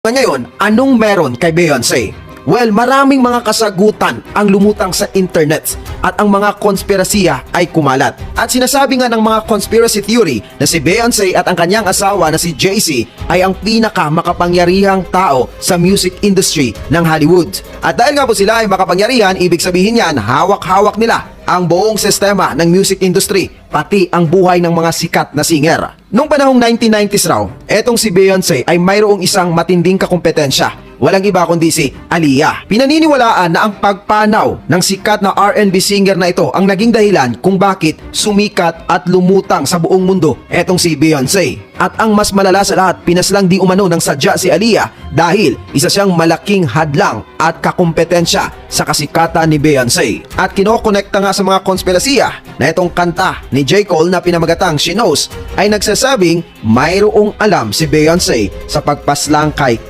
Ngayon, anong meron kay Beyonce? Well, maraming mga kasagutan ang lumutang sa internet at ang mga konspirasiya ay kumalat. At sinasabi nga ng mga conspiracy theory na si Beyonce at ang kanyang asawa na si Jay-Z ay ang pinaka makapangyarihang tao sa music industry ng Hollywood. At dahil nga po sila ay makapangyarihan, ibig sabihin yan, hawak-hawak nila ang buong sistema ng music industry, pati ang buhay ng mga sikat na singer. Noong panahong 1990s raw, etong si Beyonce ay mayroong isang matinding kakumpetensya. Walang iba kundi si Aaliyah. Pinaniniwalaan na ang pagpanaw ng sikat na R&B singer na ito ang naging dahilan kung bakit sumikat at lumutang sa buong mundo etong si Beyonce. At ang mas malala sa lahat, pinaslang di umano ng sadya si Aaliyah dahil isa siyang malaking hadlang at kakumpetensya sa kasikatan ni Beyonce. At kinokonekta nga sa mga konspirasiya na itong kanta ni J. Cole na pinamagatang She Knows ay nagsasabing mayroong alam si Beyonce sa pagpaslang kay